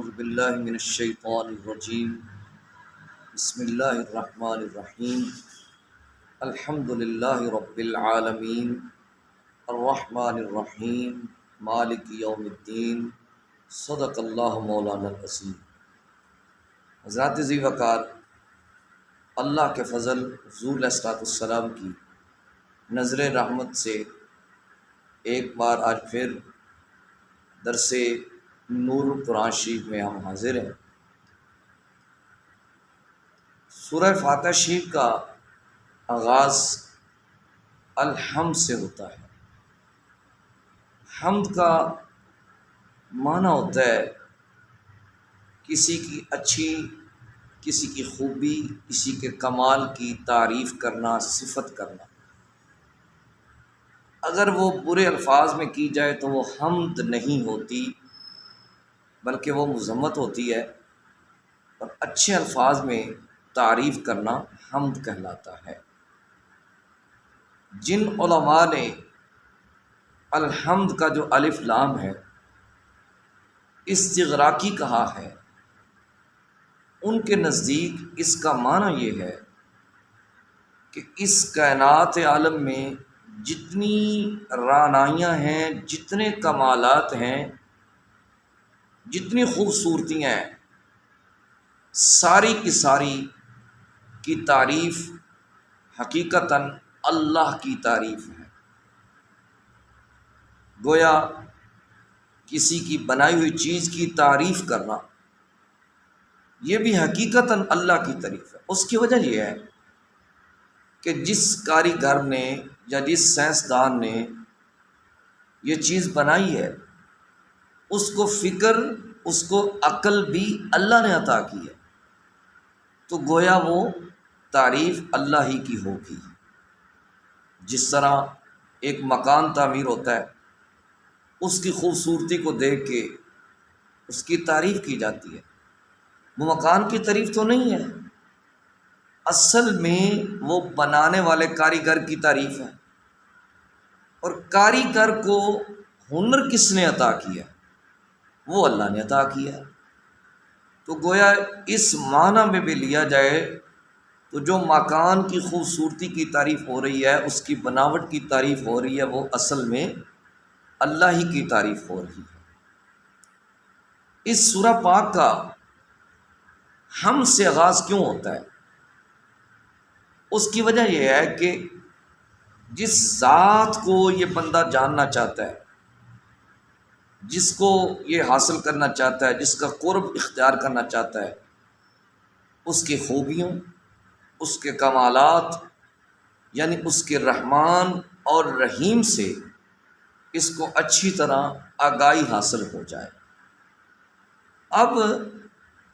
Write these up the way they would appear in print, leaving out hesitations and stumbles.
اعوذ باللہ من الشیطان الرجیم بسم اللہ الرحمن الرحیم الحمد للہ رب العالمین الرحمن الرحیم مالک یوم الدین صدق اللہ مولانا العظیم۔ حضرات ذی وقار، اللہ کے فضل حضور علیہ الصلوۃ والسلام کی نظر رحمت سے ایک بار آج پھر درس نور قرآن شریف میں ہم حاضر ہیں۔ سورہ فاتحہ شریف کا آغاز الحمد سے ہوتا ہے۔ حمد کا معنی ہوتا ہے کسی کی اچھی، کسی کی خوبی، کسی کے کمال کی تعریف کرنا، صفت کرنا۔ اگر وہ برے الفاظ میں کی جائے تو وہ حمد نہیں ہوتی بلکہ وہ مذمت ہوتی ہے، اور اچھے الفاظ میں تعریف کرنا حمد کہلاتا ہے۔ جن علماء نے الحمد کا جو الف لام ہے استغراقی کہا ہے، ان کے نزدیک اس کا معنی یہ ہے کہ اس کائنات عالم میں جتنی رعنائیاں ہیں، جتنے کمالات ہیں، جتنی خوبصورتیاں ہیں، ساری کی ساری کی تعریف حقیقتاً اللہ کی تعریف ہے۔ گویا کسی کی بنائی ہوئی چیز کی تعریف کرنا یہ بھی حقیقتاً اللہ کی تعریف ہے۔ اس کی وجہ یہ ہے کہ جس کاریگر نے یا جس سائنسدان نے یہ چیز بنائی ہے، اس کو فکر، اس کو عقل بھی اللہ نے عطا کی ہے، تو گویا وہ تعریف اللہ ہی کی ہوگی۔ جس طرح ایک مکان تعمیر ہوتا ہے، اس کی خوبصورتی کو دیکھ کے اس کی تعریف کی جاتی ہے، وہ مکان کی تعریف تو نہیں ہے، اصل میں وہ بنانے والے کاریگر کی تعریف ہے۔ اور کاریگر کو ہنر کس نے عطا کیا؟ وہ اللہ نے عطا کیا۔ تو گویا اس معنی میں بھی لیا جائے تو جو مکان کی خوبصورتی کی تعریف ہو رہی ہے، اس کی بناوٹ کی تعریف ہو رہی ہے، وہ اصل میں اللہ ہی کی تعریف ہو رہی ہے۔ اس سورہ پاک کا ہم سے آغاز کیوں ہوتا ہے؟ اس کی وجہ یہ ہے کہ جس ذات کو یہ بندہ جاننا چاہتا ہے، جس کو یہ حاصل کرنا چاہتا ہے، جس کا قرب اختیار کرنا چاہتا ہے، اس کی خوبیوں، اس کے کمالات، یعنی اس کے رحمان اور رحیم سے اس کو اچھی طرح آگاہی حاصل ہو جائے۔ اب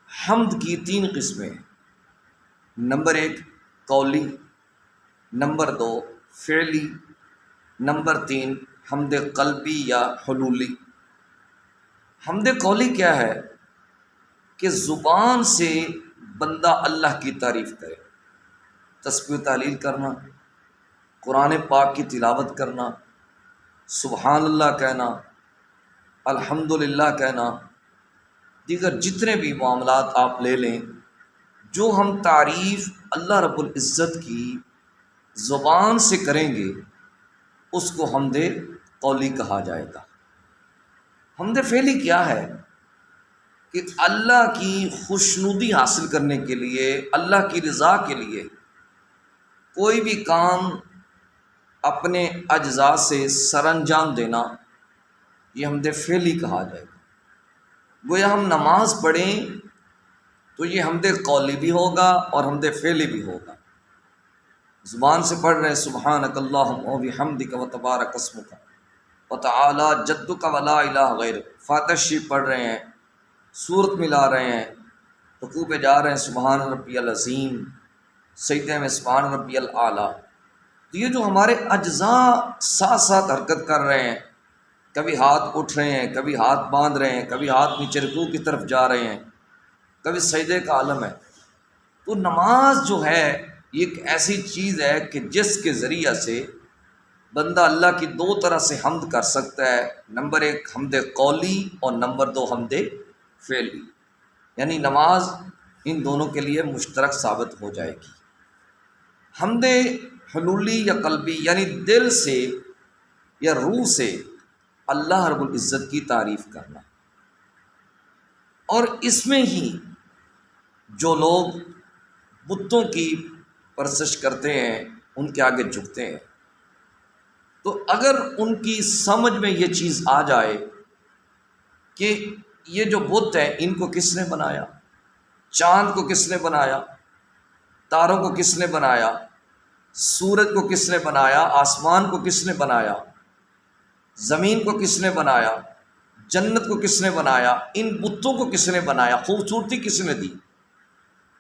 حمد کی 3 قسمیں ہیں۔ نمبر 1 قولی، نمبر 2 فعلی، نمبر 3 حمد قلبی یا حلولی۔ حمد قولی کیا ہے؟ کہ زبان سے بندہ اللہ کی تعریف کرے، تسبیح و تحلیل کرنا، قرآن پاک کی تلاوت کرنا، سبحان اللہ کہنا، الحمدللہ کہنا، دیگر جتنے بھی معاملات آپ لے لیں، جو ہم تعریف اللہ رب العزت کی زبان سے کریں گے اس کو حمد قولی کہا جائے گا۔ حمد فعلی کیا ہے؟ کہ اللہ کی خوشنودی حاصل کرنے کے لیے، اللہ کی رضا کے لیے کوئی بھی کام اپنے اجزاء سے سر انجام دینا، یہ حمد فعلی کہا جائے گا۔ گویا ہم نماز پڑھیں تو یہ حمد قولی بھی ہوگا اور حمد فعلی بھی ہوگا۔ زبان سے پڑھ رہے ہیں سبحانک اللہم و بحمدک و تبارک اسمک وتعالی جدک ولا الہ غیرک، فاتحہ شریف پڑھ رہے ہیں، سورت ملا رہے ہیں، رکوع پہ جا رہے ہیں سبحان ربی العظیم، سجدے میں سبحان ربی الاعلیٰ۔ تو یہ جو ہمارے اجزاء ساتھ ساتھ حرکت کر رہے ہیں، کبھی ہاتھ اٹھ رہے ہیں، کبھی ہاتھ باندھ رہے ہیں، کبھی ہاتھ نیچے رکوع کی طرف جا رہے ہیں، کبھی سجدے کا عالم ہے، تو نماز جو ہے یہ ایک ایسی چیز ہے کہ جس کے ذریعہ سے بندہ اللہ کی 2 طرح سے حمد کر سکتا ہے۔ نمبر 1 حمد قولی اور نمبر 2 حمد فعلی۔ یعنی نماز ان دونوں کے لیے مشترک ثابت ہو جائے گی۔ حمد حلولی یا قلبی یعنی دل سے یا روح سے اللہ رب العزت کی تعریف کرنا، اور اس میں ہی جو لوگ بتوں کی پرستش کرتے ہیں ان کے آگے جھکتے ہیں، تو اگر ان کی سمجھ میں یہ چیز آ جائے کہ یہ جو بت ہیں ان کو کس نے بنایا، چاند کو کس نے بنایا، تاروں کو کس نے بنایا، سورج کو کس نے بنایا، آسمان کو کس نے بنایا، زمین کو کس نے بنایا، جنت کو کس نے بنایا، ان بتوں کو کس نے بنایا، خوبصورتی کس نے دی،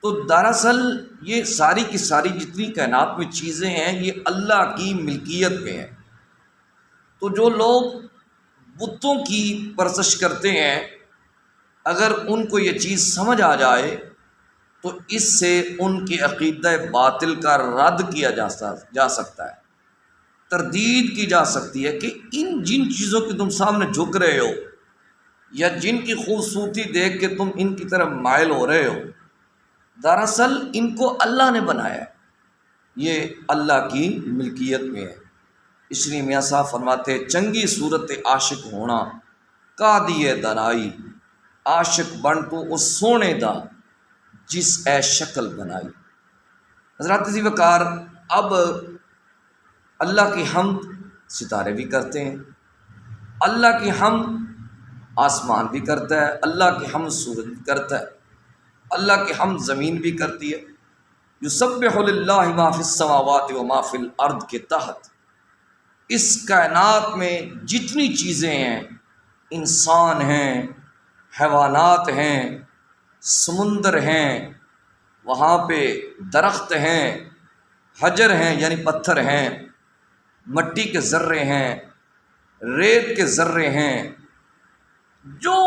تو دراصل یہ ساری کی ساری جتنی کائنات میں چیزیں ہیں یہ اللہ کی ملکیت میں ہیں۔ تو جو لوگ بتوں کی پرستش کرتے ہیں اگر ان کو یہ چیز سمجھ آ جائے تو اس سے ان کی عقیدہ باطل کا رد کیا جا سکتا ہے، تردید کی جا سکتی ہے کہ ان جن چیزوں کی تم سامنے جھک رہے ہو یا جن کی خوبصورتی دیکھ کے تم ان کی طرف مائل ہو رہے ہو، دراصل ان کو اللہ نے بنایا ہے، یہ اللہ کی ملکیت میں ہے۔ اس لیے میاں صاحب فرماتے ہیں چنگی صورت عاشق ہونا کا دیے دنائی، عاشق بن تو اس سونے دا جس اے شکل بنائی۔ حضرات عزیز وقار، اب اللہ کی حمد ستارے بھی کرتے ہیں، اللہ کی حمد آسمان بھی کرتا ہے، اللہ کی حمد سورج بھی کرتا ہے، اللہ کی حمد زمین بھی کرتی ہے۔ یسبح للہ ما فی السماوات و ما فی الارض کے تحت اس کائنات میں جتنی چیزیں ہیں، انسان ہیں، حیوانات ہیں، سمندر ہیں، وہاں پہ درخت ہیں، حجر ہیں یعنی پتھر ہیں، مٹی کے ذرے ہیں، ریت کے ذرے ہیں، جو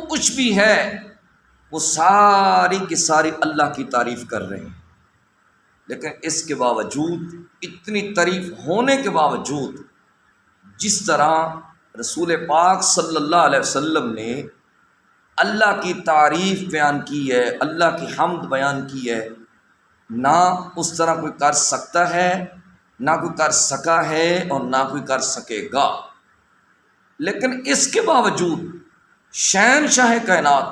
کچھ بھی ہے وہ ساری کی ساری اللہ کی تعریف کر رہے ہیں۔ لیکن اس کے باوجود، اتنی تعریف ہونے کے باوجود، جس طرح رسول پاک صلی اللہ علیہ وسلم نے اللہ کی تعریف بیان کی ہے، اللہ کی حمد بیان کی ہے، نہ اس طرح کوئی کر سکتا ہے، نہ کوئی کر سکا ہے، اور نہ کوئی کر سکے گا۔ لیکن اس کے باوجود شہنشاہ کائنات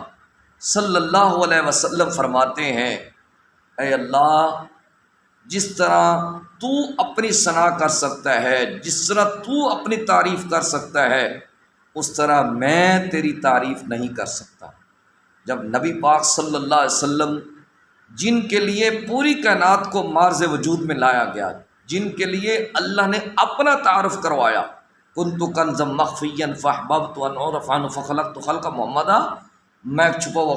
صلی اللہ علیہ وسلم فرماتے ہیں اے اللہ، جس طرح تو اپنی ثنا کر سکتا ہے، جس طرح تو اپنی تعریف کر سکتا ہے، اس طرح میں تیری تعریف نہیں کر سکتا۔ جب نبی پاک صلی اللہ علیہ وسلم جن کے لیے پوری کائنات کو معرض وجود میں لایا گیا، جن کے لیے اللہ نے اپنا تعارف کروایا، کنت کنزا مخفیا فاحببت ان اعرف عنہ فخلقت خلق محمدا، میں چھپا ہوا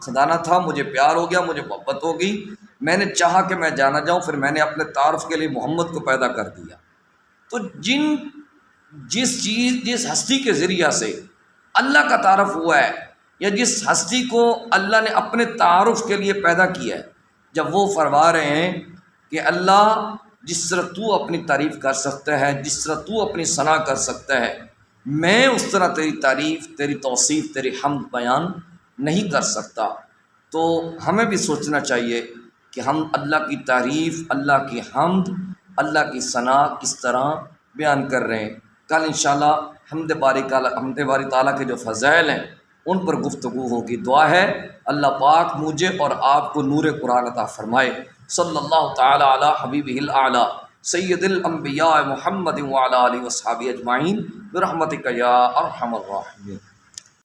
خزانہ تھا، مجھے پیار ہو گیا، مجھے محبت ہو گئی، میں نے چاہا کہ میں جانا جاؤں، پھر میں نے اپنے تعارف کے لیے محمد کو پیدا کر دیا۔ تو جس ہستی کے ذریعہ سے اللہ کا تعارف ہوا ہے، یا جس ہستی کو اللہ نے اپنے تعارف کے لیے پیدا کیا ہے، جب وہ فرما رہے ہیں کہ اللہ جس طرح تو اپنی تعریف کر سکتا ہے، جس طرح تو اپنی ثنا کر سکتا ہے، میں اس طرح تیری تعریف، تیری توصیف، تیری حمد بیان نہیں کر سکتا۔ تو ہمیں بھی سوچنا چاہیے کہ ہم اللہ کی تعریف، اللہ کی حمد، اللہ کی ثنا کس طرح بیان کر رہے ہیں۔ کل انشاءاللہ حمد باری تعالیٰ کے جو فضائل ہیں ان پر گفتگو ہوگی۔ دعا ہے اللہ پاک مجھے اور آپ کو نور قرآن عطا فرمائے۔ صلی اللہ تعالی علی حبیبہ الاعلی سید الانبیاء محمد وعلی آلہ وصحبہ اجمعین برحمتک یا ارحم الراحمین۔